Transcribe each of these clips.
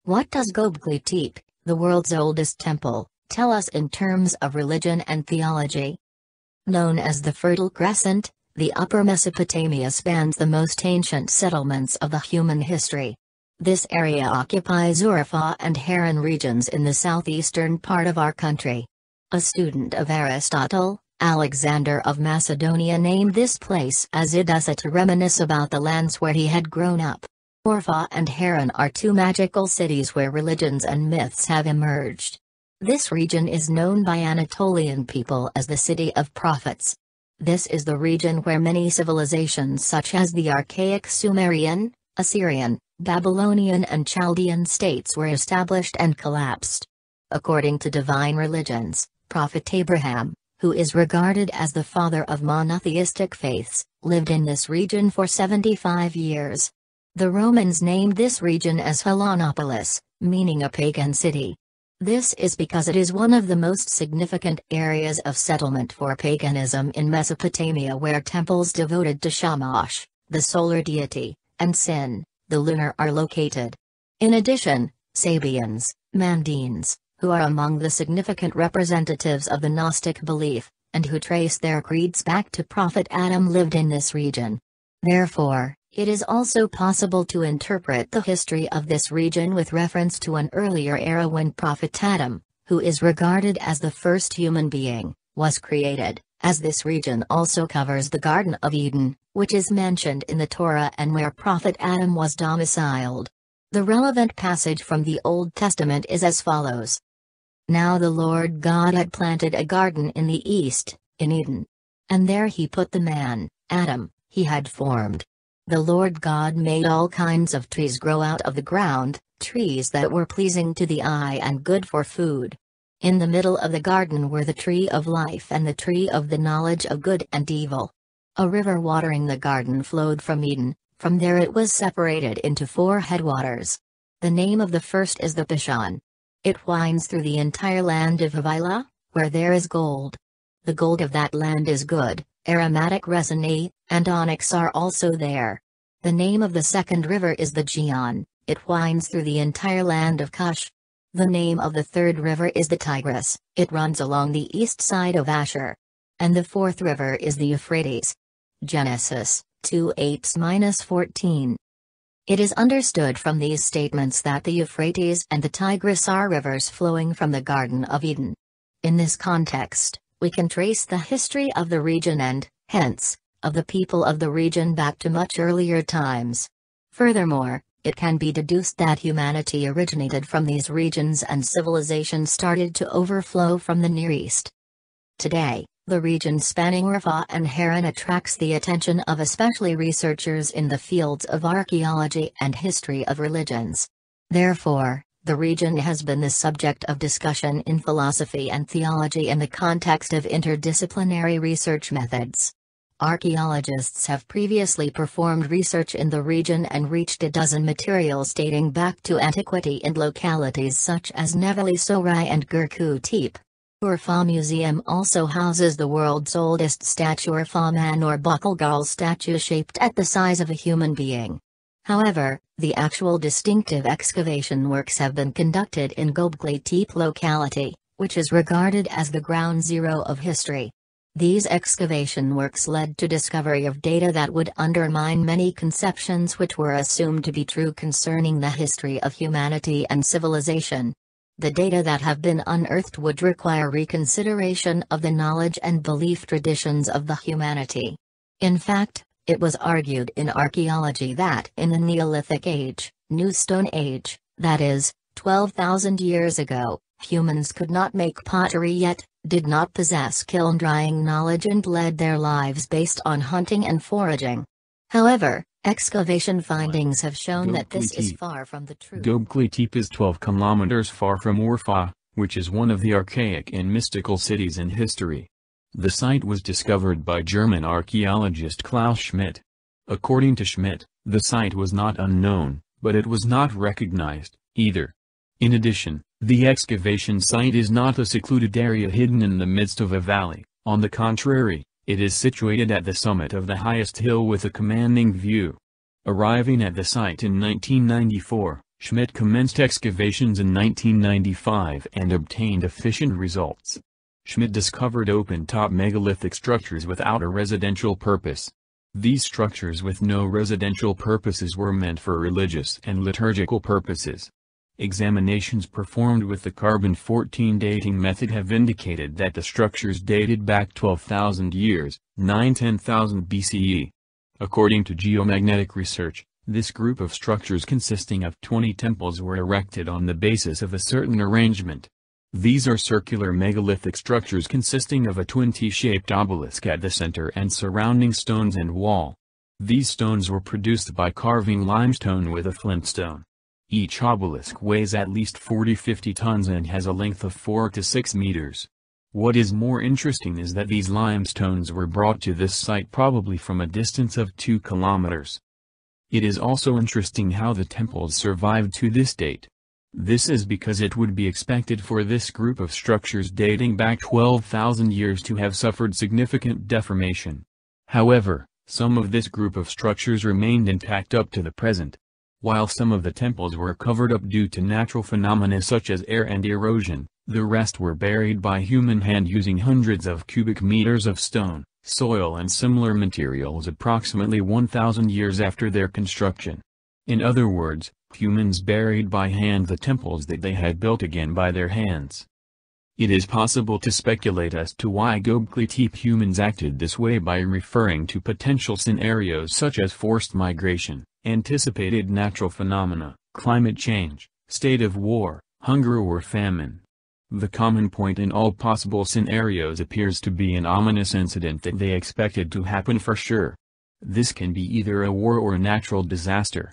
What does Göbekli Tepe, the world's oldest temple, tell us in terms of religion and theology? Known as the Fertile Crescent, the Upper Mesopotamia spans the most ancient settlements of the human history. This area occupies Urfa and Harran regions in the southeastern part of our country. A student of Aristotle, Alexander of Macedonia, named this place as Edessa to reminisce about the lands where he had grown up. Urfa and Harran are two magical cities where religions and myths have emerged. This region is known by Anatolian people as the City of Prophets. This is the region where many civilizations such as the archaic Sumerian, Assyrian, Babylonian and Chaldean states were established and collapsed. According to divine religions, Prophet Abraham, who is regarded as the father of monotheistic faiths, lived in this region for 75 years. The Romans named this region as Hellanopolis, meaning a pagan city. This is because it is one of the most significant areas of settlement for paganism in Mesopotamia, where temples devoted to Shamash, the solar deity, and Sin, the lunar, are located. In addition, Sabians, Mandeans, who are among the significant representatives of the Gnostic belief, and who trace their creeds back to Prophet Adam, lived in this region. Therefore, it is also possible to interpret the history of this region with reference to an earlier era when Prophet Adam, who is regarded as the first human being, was created, as this region also covers the Garden of Eden, which is mentioned in the Torah and where Prophet Adam was domiciled. The relevant passage from the Old Testament is as follows. Now the Lord God had planted a garden in the east, in Eden. And there he put the man, Adam, he had formed. The Lord God made all kinds of trees grow out of the ground, trees that were pleasing to the eye and good for food. In the middle of the garden were the tree of life and the tree of the knowledge of good and evil. A river watering the garden flowed from Eden, from there it was separated into 4 headwaters. The name of the first is the Pishon. It winds through the entire land of Havilah, where there is gold. The gold of that land is good, aromatic resiny, and onyx are also there. The name of the second river is the Gihon, it winds through the entire land of Cush. The name of the third river is the Tigris, it runs along the east side of Ashur. And the fourth river is the Euphrates. Genesis 2:8-14. It is understood from these statements that the Euphrates and the Tigris are rivers flowing from the Garden of Eden. In this context, we can trace the history of the region and, hence, of the people of the region back to much earlier times. Furthermore, it can be deduced that humanity originated from these regions and civilization started to overflow from the Near East. Today, the region spanning Urfa and Harran attracts the attention of especially researchers in the fields of archaeology and history of religions. Therefore, the region has been the subject of discussion in philosophy and theology in the context of interdisciplinary research methods. Archaeologists have previously performed research in the region and reached a dozen materials dating back to antiquity in localities such as Neveli Sorai and Göbekli Tepe. Urfa Museum also houses the world's oldest statue Urfa Man or Pakoğlu statue shaped at the size of a human being. However, the actual distinctive excavation works have been conducted in Göbekli Tepe locality, which is regarded as the ground zero of history. These excavation works led to discovery of data that would undermine many conceptions which were assumed to be true concerning the history of humanity and civilization. The data that have been unearthed would require reconsideration of the knowledge and belief traditions of the humanity. In fact, it was argued in archaeology that in the Neolithic Age, New Stone Age, that is, 12,000 years ago, humans could not make pottery yet, did not possess kiln drying knowledge and led their lives based on hunting and foraging. However, excavation findings have shown that this is far from the truth. Göbekli Tepe is 12 kilometers far from Urfa, which is one of the archaic and mystical cities in history. The site was discovered by German archaeologist Klaus Schmidt. According to Schmidt, the site was not unknown, but it was not recognized, either. In addition, the excavation site is not a secluded area hidden in the midst of a valley. On the contrary, it is situated at the summit of the highest hill with a commanding view. Arriving at the site in 1994, Schmidt commenced excavations in 1995 and obtained efficient results. Schmidt discovered open-top megalithic structures without a residential purpose. These structures with no residential purposes were meant for religious and liturgical purposes. Examinations performed with the carbon-14 dating method have indicated that the structures dated back 12,000 years, 9–10,000 BCE. According to geomagnetic research, this group of structures consisting of 20 temples were erected on the basis of a certain arrangement. These are circular megalithic structures consisting of a twin T-shaped obelisk at the center and surrounding stones and wall. These stones were produced by carving limestone with a flintstone. Each obelisk weighs at least 40–50 tons and has a length of 4 to 6 meters. What is more interesting is that these limestones were brought to this site probably from a distance of 2 kilometers. It is also interesting how the temples survived to this date. This is because it would be expected for this group of structures dating back 12,000 years to have suffered significant deformation. However, some of this group of structures remained intact up to the present. While some of the temples were covered up due to natural phenomena such as air and erosion, the rest were buried by human hand using hundreds of cubic meters of stone, soil and similar materials approximately 1,000 years after their construction. In other words, humans buried by hand the temples that they had built again by their hands. It is possible to speculate as to why Göbekli Tepe humans acted this way by referring to potential scenarios such as forced migration, anticipated natural phenomena, climate change, state of war, hunger or famine. The common point in all possible scenarios appears to be an ominous incident that they expected to happen for sure. This can be either a war or a natural disaster.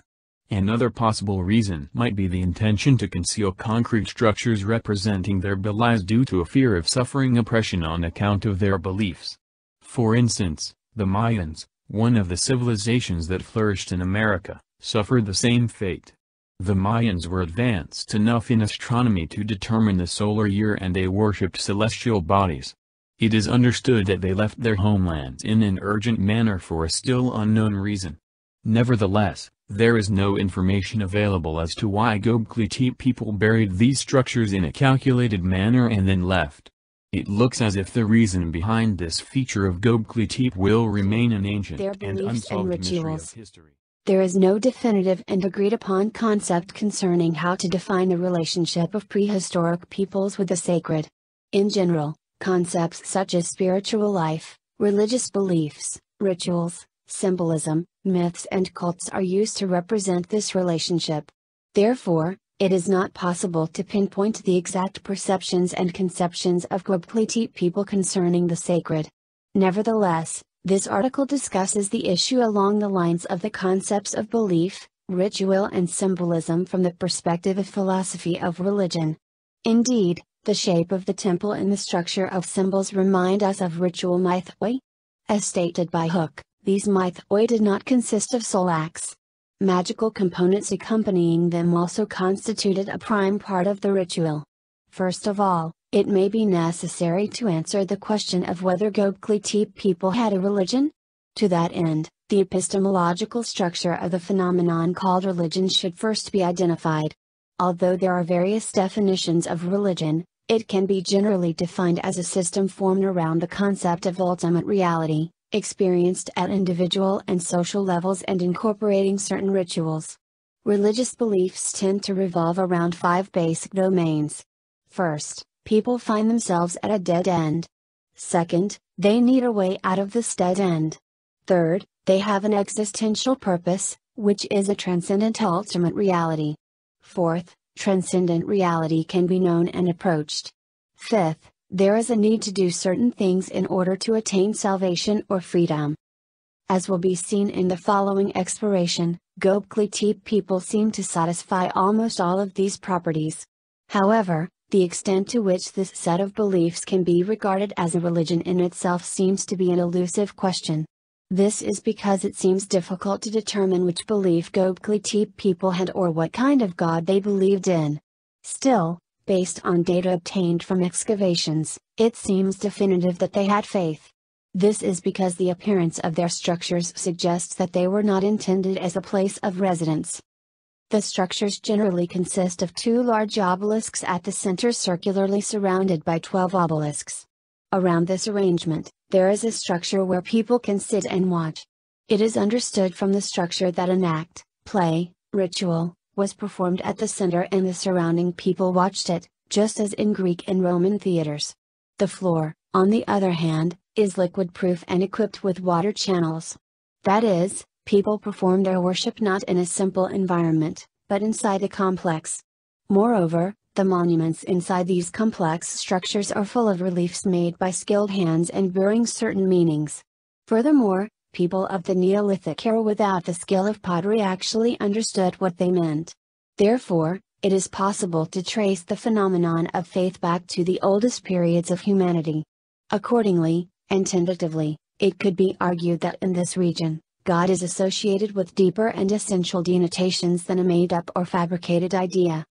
Another possible reason might be the intention to conceal concrete structures representing their beliefs due to a fear of suffering oppression on account of their beliefs. For instance, the Mayans, one of the civilizations that flourished in America, suffered the same fate. The Mayans were advanced enough in astronomy to determine the solar year and they worshipped celestial bodies. It is understood that they left their homelands in an urgent manner for a still unknown reason. Nevertheless, there is no information available as to why Göbekli Tepe people buried these structures in a calculated manner and then left. It looks as if the reason behind this feature of Göbekli Tepe will remain an ancient and unsolved mystery of history. There is no definitive and agreed-upon concept concerning how to define the relationship of prehistoric peoples with the sacred. In general, concepts such as spiritual life, religious beliefs, rituals, symbolism, myths and cults are used to represent this relationship. Therefore, it is not possible to pinpoint the exact perceptions and conceptions of Göbekli Tepe people concerning the sacred. Nevertheless, this article discusses the issue along the lines of the concepts of belief, ritual and symbolism from the perspective of philosophy of religion. Indeed, the shape of the temple and the structure of symbols remind us of ritual mythoi. As stated by Hooke, these mythoi did not consist of soul acts. Magical components accompanying them also constituted a prime part of the ritual. First of all, it may be necessary to answer the question of whether Göbekli Tepe people had a religion. To that end, the epistemological structure of the phenomenon called religion should first be identified. Although there are various definitions of religion, it can be generally defined as a system formed around the concept of ultimate reality, experienced at individual and social levels and incorporating certain rituals. Religious beliefs tend to revolve around 5 basic domains. First, people find themselves at a dead end. Second, they need a way out of this dead end. Third, they have an existential purpose, which is a transcendent ultimate reality. Fourth, transcendent reality can be known and approached. Fifth, there is a need to do certain things in order to attain salvation or freedom. As will be seen in the following exploration, Göbekli Tepe people seem to satisfy almost all of these properties. However, the extent to which this set of beliefs can be regarded as a religion in itself seems to be an elusive question. This is because it seems difficult to determine which belief Göbekli Tepe people had or what kind of god they believed in. Still, based on data obtained from excavations, it seems definitive that they had faith. This is because the appearance of their structures suggests that they were not intended as a place of residence. The structures generally consist of 2 large obelisks at the center circularly surrounded by 12 obelisks. Around this arrangement, there is a structure where people can sit and watch. It is understood from the structure that an act, play, ritual, was performed at the center and the surrounding people watched it, just as in Greek and Roman theaters. The floor, on the other hand, is liquid-proof and equipped with water channels. That is, people perform their worship not in a simple environment, but inside a complex. Moreover, the monuments inside these complex structures are full of reliefs made by skilled hands and bearing certain meanings. Furthermore, people of the Neolithic era without the skill of pottery actually understood what they meant. Therefore, it is possible to trace the phenomenon of faith back to the oldest periods of humanity. Accordingly, and tentatively, it could be argued that in this region, God is associated with deeper and essential denotations than a made-up or fabricated idea.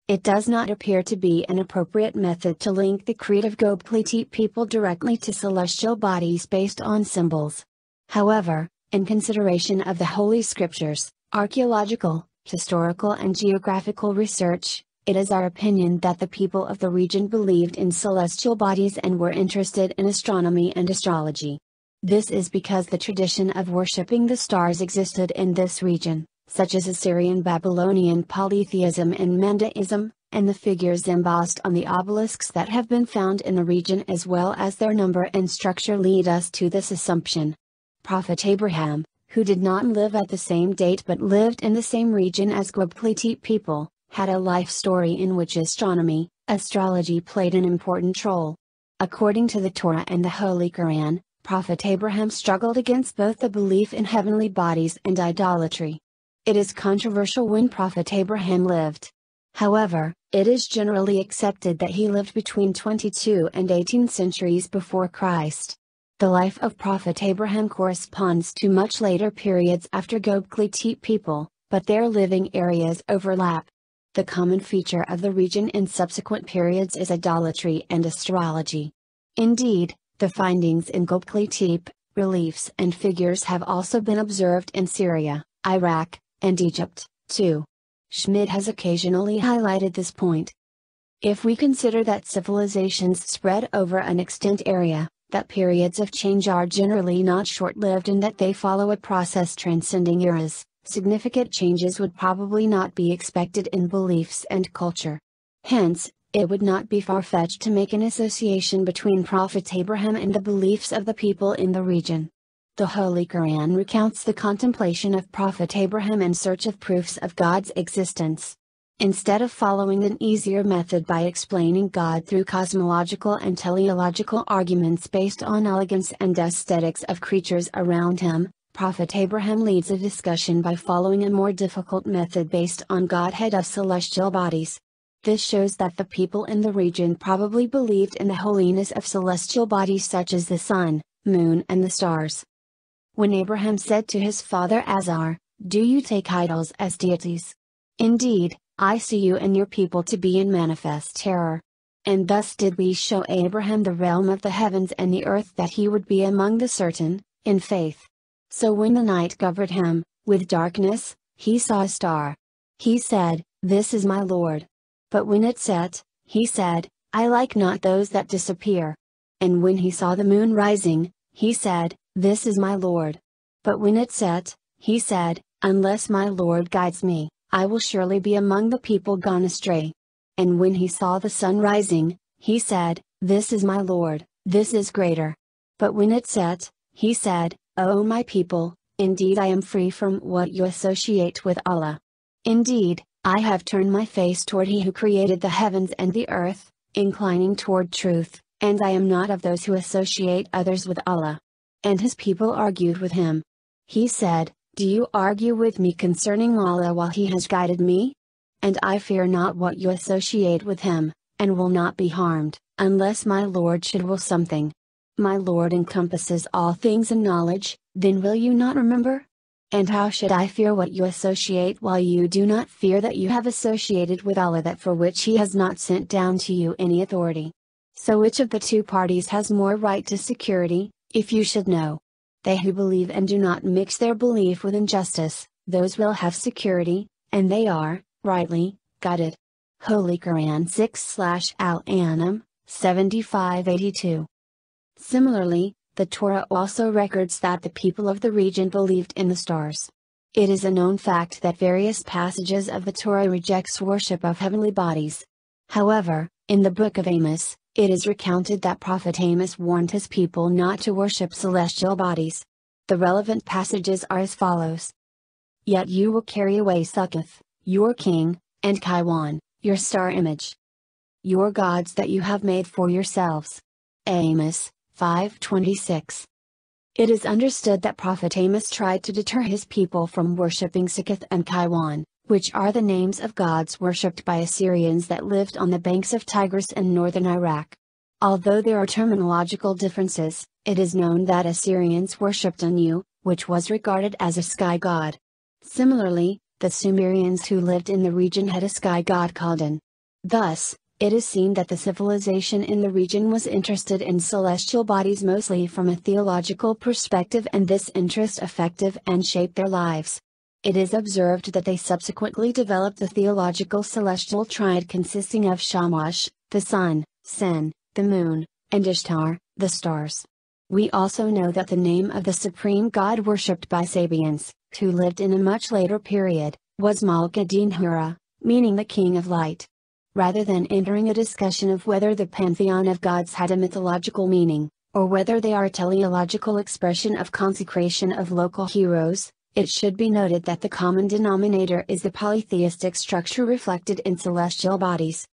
It does not appear to be an appropriate method to link the creed of Göbekli Tepe people directly to celestial bodies based on symbols. However, in consideration of the Holy Scriptures, archaeological, historical and geographical research, it is our opinion that the people of the region believed in celestial bodies and were interested in astronomy and astrology. This is because the tradition of worshipping the stars existed in this region, such as Assyrian Babylonian polytheism and Mendaism, and the figures embossed on the obelisks that have been found in the region as well as their number and structure lead us to this assumption. Prophet Abraham, who did not live at the same date but lived in the same region as Göbekli Tepe people, had a life story in which astronomy, astrology played an important role. According to the Torah and the Holy Quran, Prophet Abraham struggled against both the belief in heavenly bodies and idolatry. It is controversial when Prophet Abraham lived. However, it is generally accepted that he lived between 22 and 18 centuries before Christ. The life of Prophet Abraham corresponds to much later periods after Göbekli Tepe people, but their living areas overlap. The common feature of the region in subsequent periods is idolatry and astrology. Indeed, the findings in Göbekli Tepe, reliefs and figures have also been observed in Syria, Iraq, and Egypt, too. Schmidt has occasionally highlighted this point. If we consider that civilizations spread over an extent area, that periods of change are generally not short-lived and that they follow a process transcending eras, significant changes would probably not be expected in beliefs and culture. Hence, it would not be far-fetched to make an association between Prophet Abraham and the beliefs of the people in the region. The Holy Quran recounts the contemplation of Prophet Abraham in search of proofs of God's existence. Instead of following an easier method by explaining God through cosmological and teleological arguments based on elegance and aesthetics of creatures around him, Prophet Abraham leads a discussion by following a more difficult method based on Godhead of celestial bodies. This shows that the people in the region probably believed in the holiness of celestial bodies such as the sun, moon and the stars. When Abraham said to his father Azar, "Do you take idols as deities? Indeed, I see you and your people to be in manifest terror." And thus did we show Abraham the realm of the heavens and the earth that he would be among the certain, in faith. So when the night covered him, with darkness, he saw a star. He said, "This is my Lord." But when it set, he said, "I like not those that disappear." And when he saw the moon rising, he said, "This is my Lord." But when it set, he said, "Unless my Lord guides me, I will surely be among the people gone astray." And when he saw the sun rising, he said, "This is my Lord, this is greater." But when it set, he said, "O my people, indeed I am free from what you associate with Allah. Indeed, I have turned my face toward He who created the heavens and the earth, inclining toward truth, and I am not of those who associate others with Allah." And his people argued with him. He said, "Do you argue with me concerning Allah while He has guided me? And I fear not what you associate with Him, and will not be harmed, unless my Lord should will something. My Lord encompasses all things in knowledge, then will you not remember? And how should I fear what you associate while you do not fear that you have associated with Allah that for which He has not sent down to you any authority? So which of the two parties has more right to security, if you should know? They who believe and do not mix their belief with injustice, those will have security, and they are, rightly, guided. Holy Quran 6/Al-An'am, 7582. Similarly, the Torah also records that the people of the region believed in the stars. It is a known fact that various passages of the Torah rejects worship of heavenly bodies. However, in the book of Amos, it is recounted that Prophet Amos warned his people not to worship celestial bodies. The relevant passages are as follows. Yet you will carry away Sukkoth, your king, and Kaiwan, your star image. Your gods that you have made for yourselves. Amos 5:26. It is understood that Prophet Amos tried to deter his people from worshipping Sukkoth and Kaiwan, which are the names of gods worshipped by Assyrians that lived on the banks of Tigris in northern Iraq. Although there are terminological differences, it is known that Assyrians worshipped Anu, which was regarded as a sky god. Similarly, the Sumerians who lived in the region had a sky god called An. Thus, it is seen that the civilization in the region was interested in celestial bodies mostly from a theological perspective, and this interest affected and shaped their lives. It is observed that they subsequently developed the theological celestial triad consisting of Shamash, the sun, Sin, the moon, and Ishtar, the stars. We also know that the name of the supreme god worshipped by Sabians, who lived in a much later period, was Malka-din-Hura, meaning the king of light. Rather than entering a discussion of whether the pantheon of gods had a mythological meaning, or whether they are a teleological expression of consecration of local heroes, it should be noted that the common denominator is the polytheistic structure reflected in celestial bodies.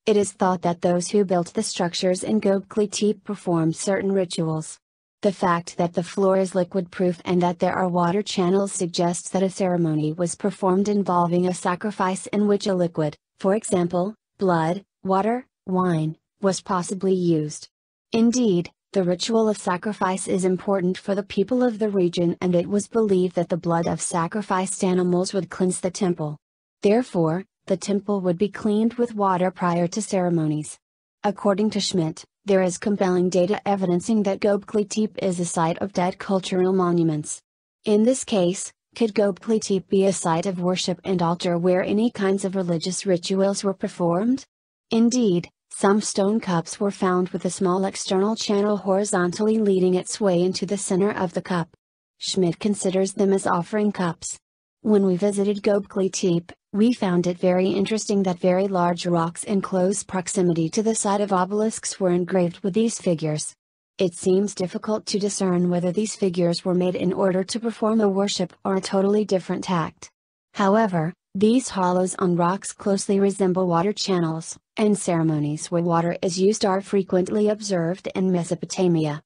It is thought that those who built the structures in Göbekli Tepe performed certain rituals. The fact that the floor is liquid-proof and that there are water channels suggests that a ceremony was performed involving a sacrifice in which a liquid, for example, blood, water, wine, was possibly used. Indeed, the ritual of sacrifice is important for the people of the region, and it was believed that the blood of sacrificed animals would cleanse the temple. Therefore, the temple would be cleaned with water prior to ceremonies. According to Schmidt, there is compelling data evidencing that Göbekli Tepe is a site of dead cultural monuments. In this case, could Göbekli Tepe be a site of worship and altar where any kinds of religious rituals were performed? Indeed, some stone cups were found with a small external channel horizontally leading its way into the center of the cup. Schmidt considers them as offering cups. When we visited Göbekli Tepe, we found it very interesting that very large rocks in close proximity to the site of obelisks were engraved with these figures. It seems difficult to discern whether these figures were made in order to perform a worship or a totally different act. However, these hollows on rocks closely resemble water channels, and ceremonies where water is used are frequently observed in Mesopotamia.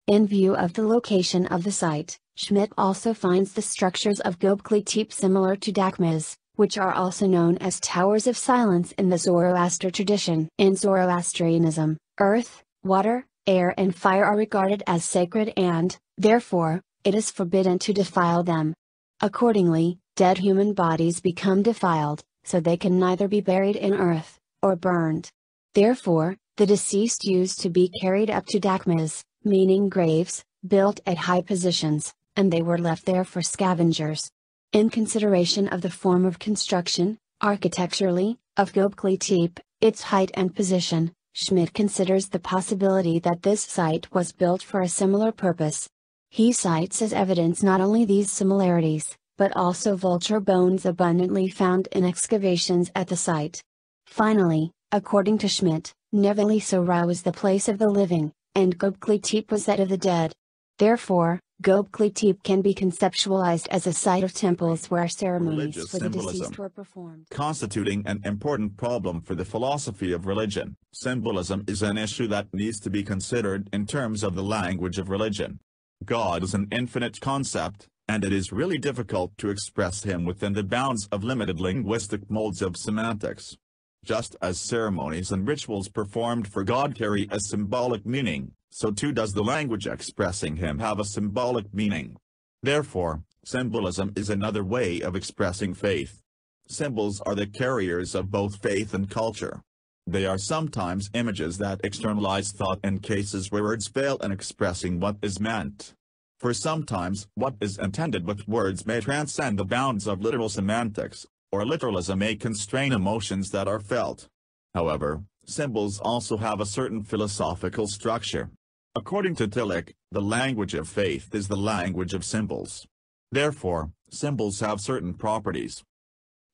In view of the location of the site, Schmidt also finds the structures of Göbekli Tepe similar to Dakmas, which are also known as Towers of Silence in the Zoroaster tradition. In Zoroastrianism, earth, water, air and fire are regarded as sacred and, therefore, it is forbidden to defile them. Accordingly, dead human bodies become defiled, so they can neither be buried in earth, or burned. Therefore, the deceased used to be carried up to dakmas, meaning graves, built at high positions, and they were left there for scavengers. In consideration of the form of construction, architecturally, of Göbekli Tepe, its height and position, Schmidt considers the possibility that this site was built for a similar purpose. He cites as evidence not only these similarities, but also vulture bones abundantly found in excavations at the site. Finally, according to Schmidt, Neveli Sora was the place of the living, and Göbekli Tepe was that of the dead. Therefore, Göbekli Tepe can be conceptualized as a site of temples where ceremonies for the deceased were performed. Constituting an important problem for the philosophy of religion, symbolism is an issue that needs to be considered in terms of the language of religion. God is an infinite concept, and it is really difficult to express him within the bounds of limited linguistic molds of semantics. Just as ceremonies and rituals performed for God carry a symbolic meaning, so too does the language expressing him have a symbolic meaning. Therefore, symbolism is another way of expressing faith. Symbols are the carriers of both faith and culture. They are sometimes images that externalize thought in cases where words fail in expressing what is meant. For sometimes what is intended with words may transcend the bounds of literal semantics, or literalism may constrain emotions that are felt. However, symbols also have a certain philosophical structure. According to Tillich, the language of faith is the language of symbols. Therefore, symbols have certain properties.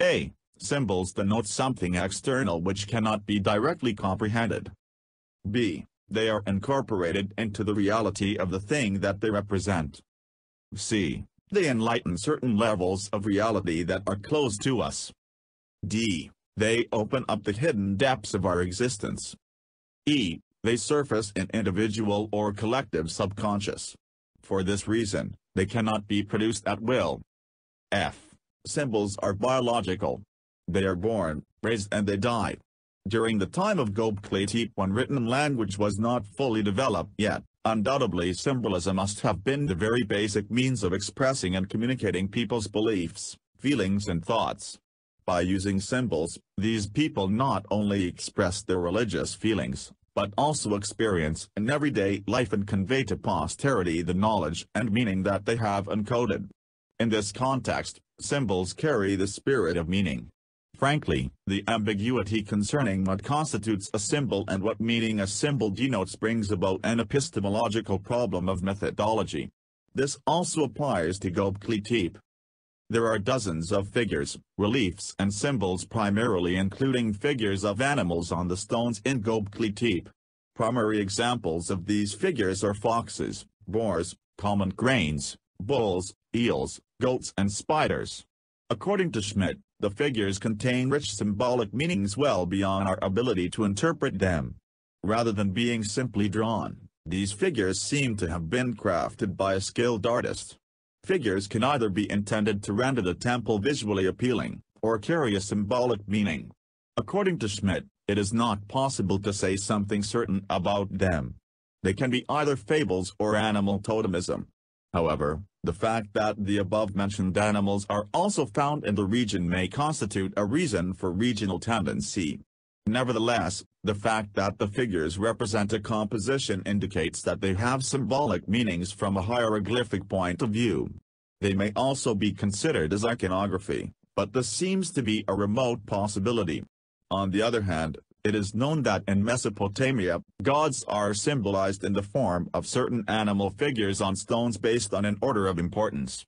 A. Symbols denote something external which cannot be directly comprehended. B. They are incorporated into the reality of the thing that they represent. C. They enlighten certain levels of reality that are close to us. D. They open up the hidden depths of our existence. E. They surface in individual or collective subconscious. For this reason, they cannot be produced at will. F. Symbols are biological. They are born, raised and they die. During the time of Göbekli Tepe, when written language was not fully developed yet, undoubtedly symbolism must have been the very basic means of expressing and communicating people's beliefs, feelings and thoughts. By using symbols, these people not only express their religious feelings, but also experience in everyday life and convey to posterity the knowledge and meaning that they have encoded. In this context, symbols carry the spirit of meaning. Frankly, the ambiguity concerning what constitutes a symbol and what meaning a symbol denotes brings about an epistemological problem of methodology. This also applies to Göbekli Tepe. There are dozens of figures, reliefs and symbols primarily including figures of animals on the stones in Göbekli Tepe. Primary examples of these figures are foxes, boars, common cranes, bulls, eels, goats and spiders. According to Schmidt, the figures contain rich symbolic meanings well beyond our ability to interpret them. Rather than being simply drawn, these figures seem to have been crafted by a skilled artist. Figures can either be intended to render the temple visually appealing, or carry a symbolic meaning. According to Schmidt, it is not possible to say something certain about them. They can be either fables or animal totemism. However, the fact that the above-mentioned animals are also found in the region may constitute a reason for regional tendency. Nevertheless, the fact that the figures represent a composition indicates that they have symbolic meanings from a hieroglyphic point of view. They may also be considered as iconography, but this seems to be a remote possibility. On the other hand, it is known that in Mesopotamia, gods are symbolized in the form of certain animal figures on stones based on an order of importance.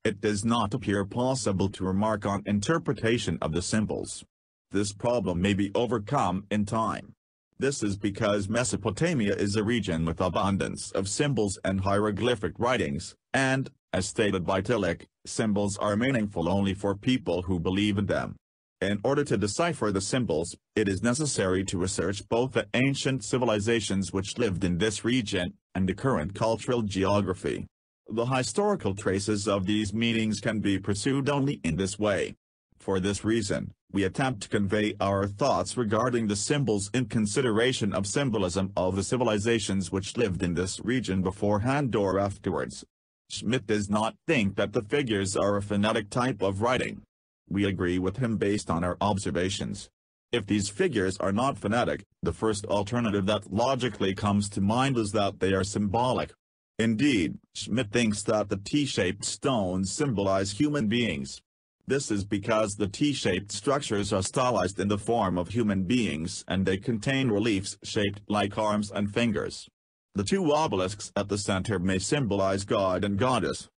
It does not appear possible to remark on interpretation of the symbols. This problem may be overcome in time. This is because Mesopotamia is a region with abundance of symbols and hieroglyphic writings, and, as stated by Tillich, symbols are meaningful only for people who believe in them. In order to decipher the symbols, it is necessary to research both the ancient civilizations which lived in this region, and the current cultural geography. The historical traces of these meanings can be pursued only in this way. For this reason, we attempt to convey our thoughts regarding the symbols in consideration of symbolism of the civilizations which lived in this region beforehand or afterwards. Schmidt does not think that the figures are a phonetic type of writing. We agree with him based on our observations. If these figures are not phonetic, the first alternative that logically comes to mind is that they are symbolic. Indeed, Schmidt thinks that the T-shaped stones symbolize human beings. This is because the T-shaped structures are stylized in the form of human beings and they contain reliefs shaped like arms and fingers. The two obelisks at the center may symbolize God and Goddess.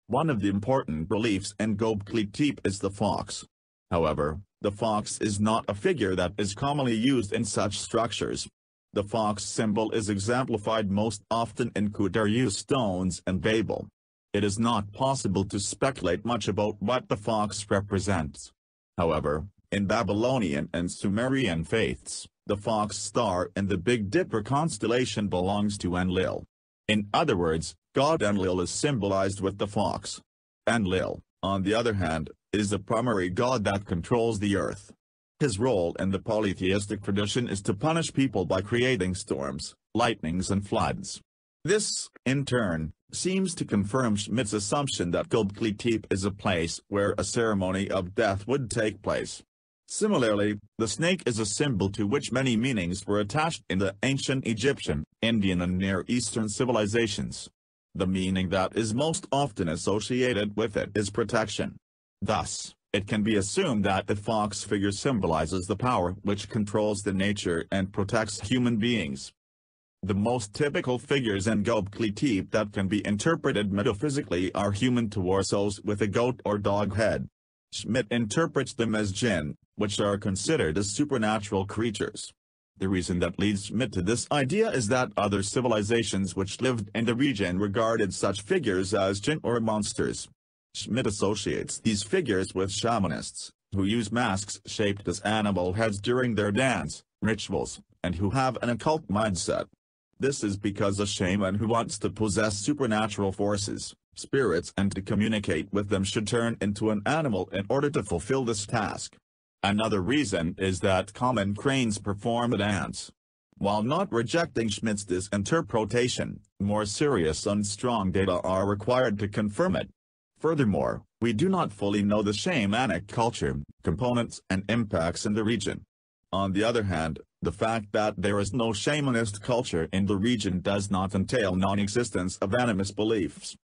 One of the important reliefs in Göbekli Tepe is the fox. However, the fox is not a figure that is commonly used in such structures. The fox symbol is exemplified most often in Kuduryu stones and Babel. It is not possible to speculate much about what the fox represents. However, in Babylonian and Sumerian faiths, the fox star in the Big Dipper constellation belongs to Enlil. In other words, God Enlil is symbolized with the fox. Enlil, on the other hand, is the primary god that controls the earth. His role in the polytheistic tradition is to punish people by creating storms, lightnings and floods. This, in turn, seems to confirm Schmidt's assumption that Göbekli Tepe is a place where a ceremony of death would take place. Similarly, the snake is a symbol to which many meanings were attached in the ancient Egyptian, Indian and Near Eastern civilizations. The meaning that is most often associated with it is protection. Thus, it can be assumed that the fox figure symbolizes the power which controls the nature and protects human beings. The most typical figures in Göbekli Tepe that can be interpreted metaphysically are human torsos with a goat or dog head. Schmidt interprets them as jinn, which are considered as supernatural creatures. The reason that leads Schmidt to this idea is that other civilizations which lived in the region regarded such figures as jinn or monsters. Schmidt associates these figures with shamanists, who use masks shaped as animal heads during their dance rituals, and who have an occult mindset. This is because a shaman who wants to possess supernatural forces, spirits and to communicate with them should turn into an animal in order to fulfill this task. Another reason is that common cranes perform a dance. While not rejecting Schmidt's interpretation, more serious and strong data are required to confirm it. Furthermore, we do not fully know the shamanic culture, components and impacts in the region. On the other hand, the fact that there is no shamanist culture in the region does not entail non-existence of animist beliefs.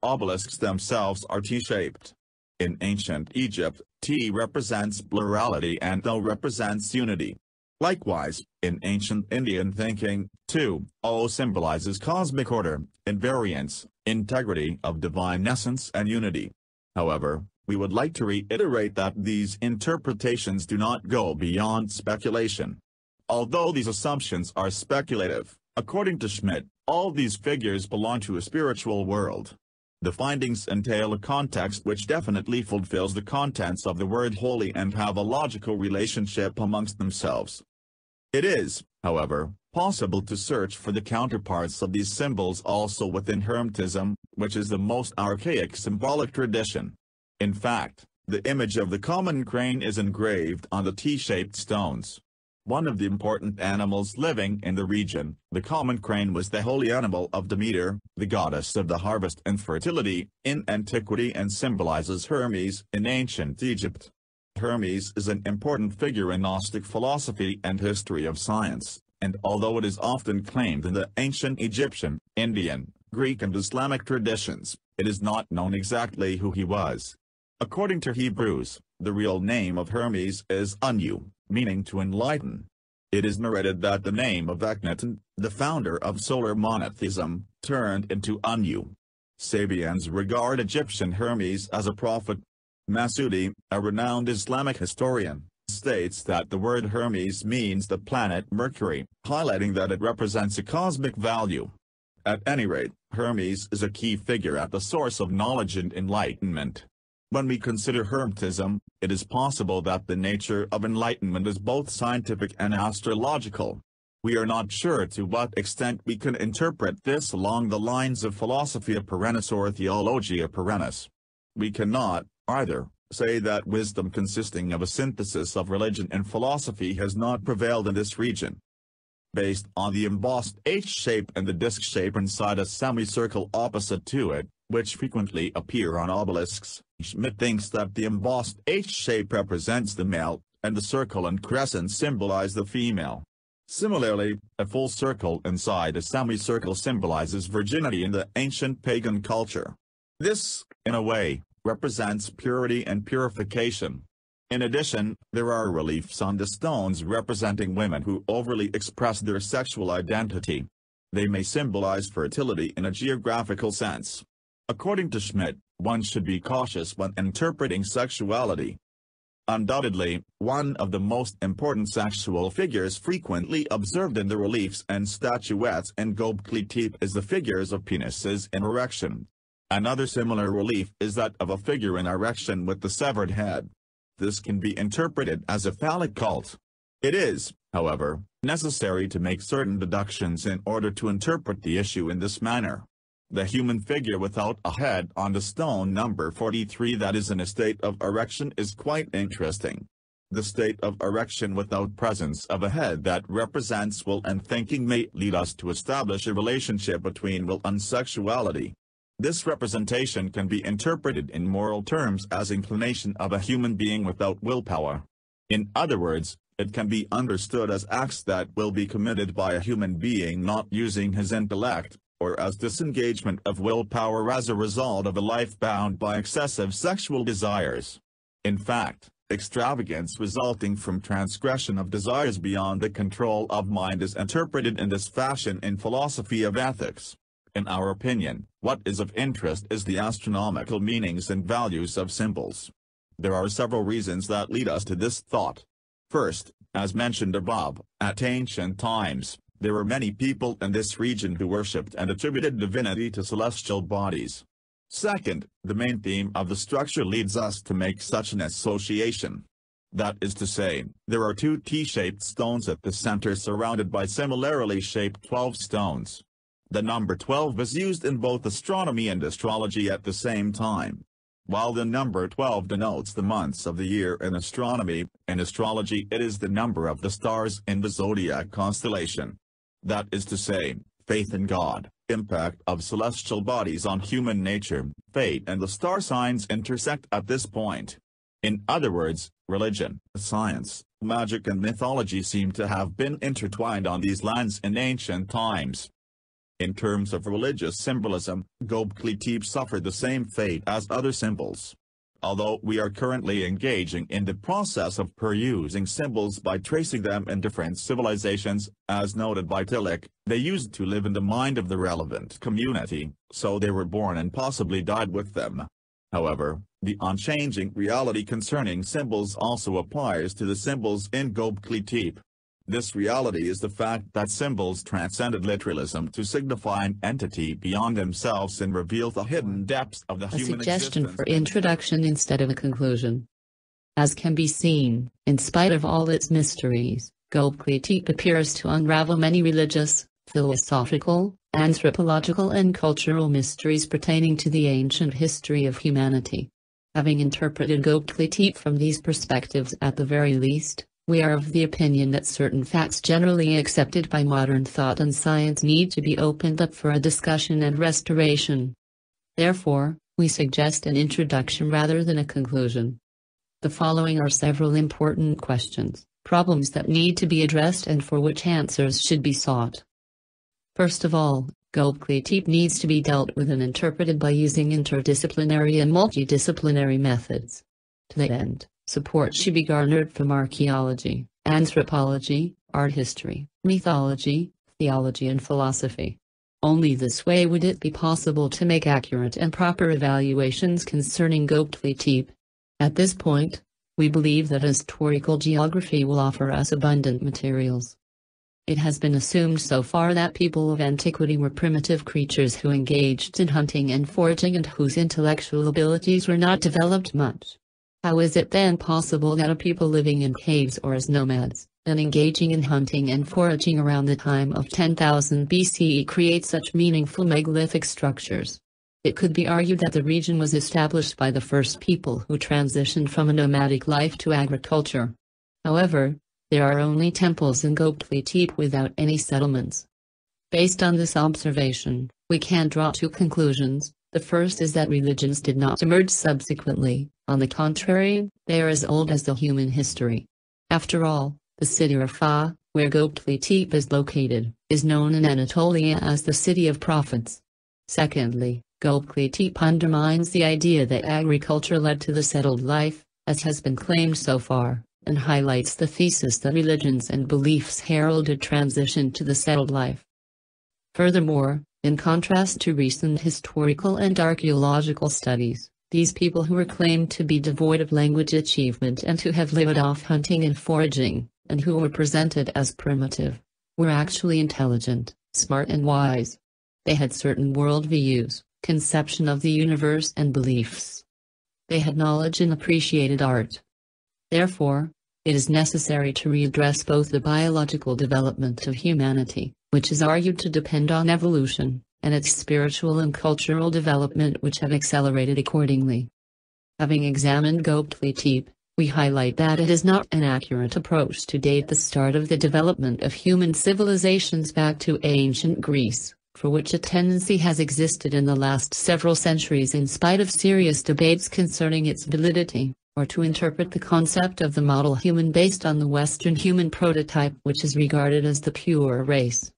Obelisks themselves are T-shaped. In ancient Egypt, T represents plurality and O represents unity. Likewise, in ancient Indian thinking, too, O symbolizes cosmic order, invariance, integrity of divine essence and unity. However, we would like to reiterate that these interpretations do not go beyond speculation. Although these assumptions are speculative, according to Schmidt, all these figures belong to a spiritual world. The findings entail a context which definitely fulfills the contents of the word holy and have a logical relationship amongst themselves. It is, however, possible to search for the counterparts of these symbols also within Hermetism, which is the most archaic symbolic tradition. In fact, the image of the common crane is engraved on the T-shaped stones. One of the important animals living in the region, the common crane was the holy animal of Demeter, the goddess of the harvest and fertility, in antiquity and symbolizes Hermes in ancient Egypt. Hermes is an important figure in Gnostic philosophy and history of science, and although it is often claimed in the ancient Egyptian, Indian, Greek and Islamic traditions, it is not known exactly who he was. According to Hebrews, the real name of Hermes is Anu, meaning to enlighten. It is narrated that the name of Akhenaten, the founder of solar monotheism, turned into Anu. Sabians regard Egyptian Hermes as a prophet. Masudi, a renowned Islamic historian, states that the word Hermes means the planet Mercury, highlighting that it represents a cosmic value. At any rate, Hermes is a key figure at the source of knowledge and enlightenment. When we consider Hermetism, it is possible that the nature of enlightenment is both scientific and astrological. We are not sure to what extent we can interpret this along the lines of Philosophia Perennis or Theologia Perennis. We cannot, either, say that wisdom consisting of a synthesis of religion and philosophy has not prevailed in this region. Based on the embossed H shape and the disc shape inside a semicircle opposite to it, which frequently appear on obelisks, Schmidt thinks that the embossed H shape represents the male, and the circle and crescent symbolize the female. Similarly, a full circle inside a semicircle symbolizes virginity in the ancient pagan culture. This, in a way, represents purity and purification. In addition, there are reliefs on the stones representing women who overly express their sexual identity. They may symbolize fertility in a geographical sense. According to Schmidt, one should be cautious when interpreting sexuality. Undoubtedly, one of the most important sexual figures frequently observed in the reliefs and statuettes in Göbekli Tepe is the figures of penises in erection. Another similar relief is that of a figure in erection with the severed head. This can be interpreted as a phallic cult. It is, however, necessary to make certain deductions in order to interpret the issue in this manner. The human figure without a head on the stone number 43 that is in a state of erection is quite interesting. The state of erection without presence of a head that represents will and thinking may lead us to establish a relationship between will and sexuality. This representation can be interpreted in moral terms as inclination of a human being without willpower. In other words, it can be understood as acts that will be committed by a human being not using his intellect, or as disengagement of willpower as a result of a life bound by excessive sexual desires. In fact, extravagance resulting from transgression of desires beyond the control of mind is interpreted in this fashion in philosophy of ethics. In our opinion, what is of interest is the astronomical meanings and values of symbols. There are several reasons that lead us to this thought. First, as mentioned above, at ancient times, there were many people in this region who worshipped and attributed divinity to celestial bodies. Second, the main theme of the structure leads us to make such an association. That is to say, there are two T-shaped stones at the center surrounded by similarly shaped 12 stones. The number 12 is used in both astronomy and astrology at the same time. While the number 12 denotes the months of the year in astronomy, in astrology it is the number of the stars in the zodiac constellation. That is to say, faith in God, impact of celestial bodies on human nature, fate and the star signs intersect at this point. In other words, religion, science, magic and mythology seem to have been intertwined on these lines in ancient times. In terms of religious symbolism, Göbekli Tepe suffered the same fate as other symbols. Although we are currently engaging in the process of perusing symbols by tracing them in different civilizations, as noted by Tillich, they used to live in the mind of the relevant community, so they were born and possibly died with them. However, the unchanging reality concerning symbols also applies to the symbols in Göbekli Tepe. This reality is the fact that symbols transcended literalism to signify an entity beyond themselves and reveal the hidden depths of the human existence. A suggestion for introduction instead of a conclusion. As can be seen, in spite of all its mysteries, Göbekli Tepe appears to unravel many religious, philosophical, anthropological and cultural mysteries pertaining to the ancient history of humanity. Having interpreted Göbekli Tepe from these perspectives at the very least, we are of the opinion that certain facts generally accepted by modern thought and science need to be opened up for a discussion and restoration. Therefore, we suggest an introduction rather than a conclusion. The following are several important questions, problems that need to be addressed and for which answers should be sought. First of all, Göbekli Tepe needs to be dealt with and interpreted by using interdisciplinary and multidisciplinary methods. To that end, support should be garnered from archaeology, anthropology, art history, mythology, theology and philosophy. Only this way would it be possible to make accurate and proper evaluations concerning Göbekli Tepe. At this point, we believe that historical geography will offer us abundant materials. It has been assumed so far that people of antiquity were primitive creatures who engaged in hunting and foraging and whose intellectual abilities were not developed much. How is it then possible that a people living in caves or as nomads, and engaging in hunting and foraging around the time of 10,000 BCE create such meaningful megalithic structures? It could be argued that the region was established by the first people who transitioned from a nomadic life to agriculture. However, there are only temples in Göbekli Tepe without any settlements. Based on this observation, we can draw two conclusions. The first is that religions did not emerge subsequently. On the contrary, they are as old as the human history. After all, the city of Fa, where Göbekli Tepe is located, is known in Anatolia as the City of Prophets. Secondly, Göbekli Tepe undermines the idea that agriculture led to the settled life, as has been claimed so far, and highlights the thesis that religions and beliefs heralded transition to the settled life. Furthermore, in contrast to recent historical and archaeological studies, these people who were claimed to be devoid of language achievement and to have lived off hunting and foraging, and who were presented as primitive, were actually intelligent, smart and wise. They had certain worldviews, conception of the universe and beliefs. They had knowledge and appreciated art. Therefore, it is necessary to readdress both the biological development of humanity, which is argued to depend on evolution, and its spiritual and cultural development which have accelerated accordingly. Having examined Göbekli Tepe, we highlight that it is not an accurate approach to date the start of the development of human civilizations back to ancient Greece, for which a tendency has existed in the last several centuries in spite of serious debates concerning its validity, or to interpret the concept of the model human based on the Western human prototype which is regarded as the pure race.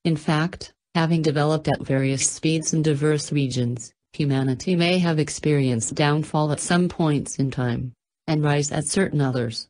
In fact, having developed at various speeds in diverse regions, humanity may have experienced downfall at some points in time. and rise at certain others.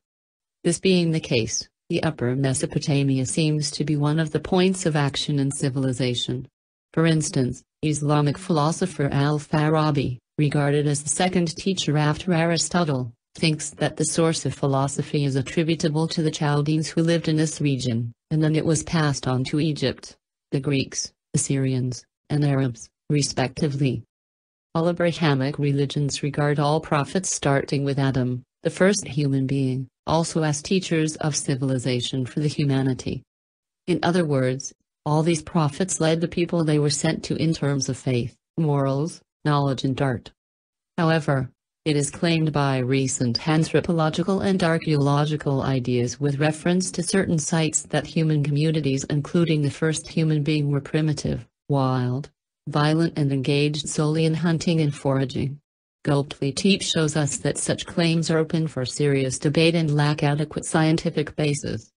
This being the case, the Upper Mesopotamia seems to be one of the points of action in civilization. For instance, Islamic philosopher Al-Farabi, regarded as the second teacher after Aristotle, thinks that the source of philosophy is attributable to the Chaldeans who lived in this region, and then it was passed on to Egypt, the Greeks, Assyrians, and Arabs, respectively. All Abrahamic religions regard all prophets starting with Adam, the first human being, also as teachers of civilization for the humanity. In other words, all these prophets led the people they were sent to in terms of faith, morals, knowledge and art. However, it is claimed by recent anthropological and archaeological ideas with reference to certain sites that human communities including the first human being were primitive, wild, violent and engaged solely in hunting and foraging. Göbekli Tepe shows us that such claims are open for serious debate and lack adequate scientific basis.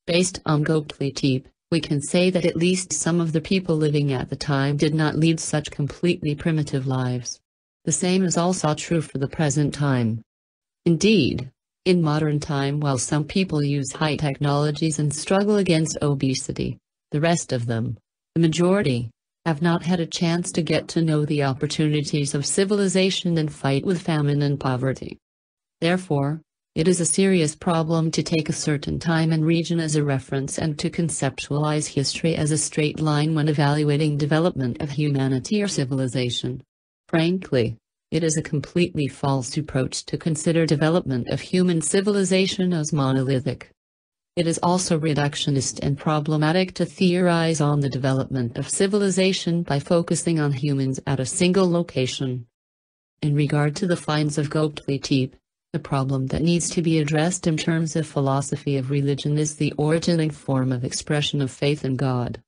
Based on Göbekli Tepe, we can say that at least some of the people living at the time did not lead such completely primitive lives. The same is also true for the present time. Indeed, in modern time while some people use high technologies and struggle against obesity, the rest of them, the majority, have not had a chance to get to know the opportunities of civilization and fight with famine and poverty. Therefore, it is a serious problem to take a certain time and region as a reference and to conceptualize history as a straight line when evaluating development of humanity or civilization. Frankly, it is a completely false approach to consider development of human civilization as monolithic. It is also reductionist and problematic to theorize on the development of civilization by focusing on humans at a single location. In regard to the finds of Göbekli Tepe, the problem that needs to be addressed in terms of philosophy of religion is the origin and form of expression of faith in God.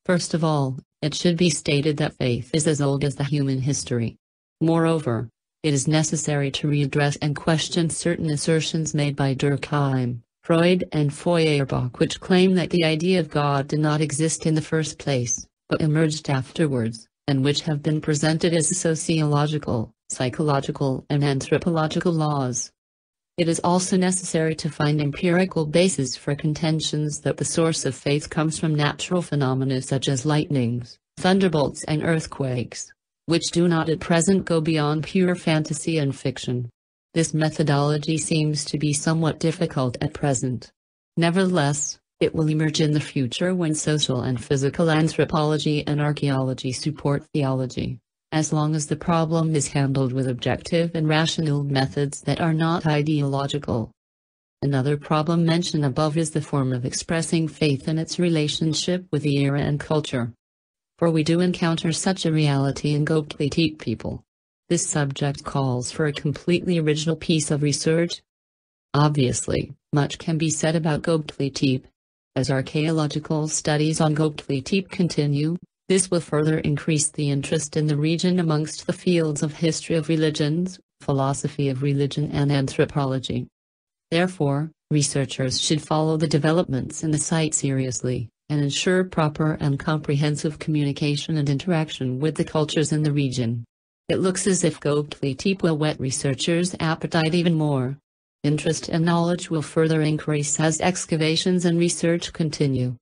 First of all, it should be stated that faith is as old as the human history. Moreover, it is necessary to readdress and question certain assertions made by Durkheim, Freud and Feuerbach which claim that the idea of God did not exist in the first place, but emerged afterwards, and which have been presented as sociological, psychological and anthropological laws. It is also necessary to find empirical basis for contentions that the source of faith comes from natural phenomena such as lightnings, thunderbolts and earthquakes, which do not at present go beyond pure fantasy and fiction. This methodology seems to be somewhat difficult at present. Nevertheless, it will emerge in the future when social and physical anthropology and archaeology support theology, as long as the problem is handled with objective and rational methods that are not ideological. Another problem mentioned above is the form of expressing faith and its relationship with the era and culture. For we do encounter such a reality in Göbekli Tepe people. This subject calls for a completely original piece of research. Obviously, much can be said about Göbekli Tepe. As archaeological studies on Göbekli Tepe continue, this will further increase the interest in the region amongst the fields of history of religions, philosophy of religion and anthropology. Therefore, researchers should follow the developments in the site seriously, and ensure proper and comprehensive communication and interaction with the cultures in the region. It looks as if Göbekli Tepe will whet researchers' appetite even more. Interest and knowledge will further increase as excavations and research continue.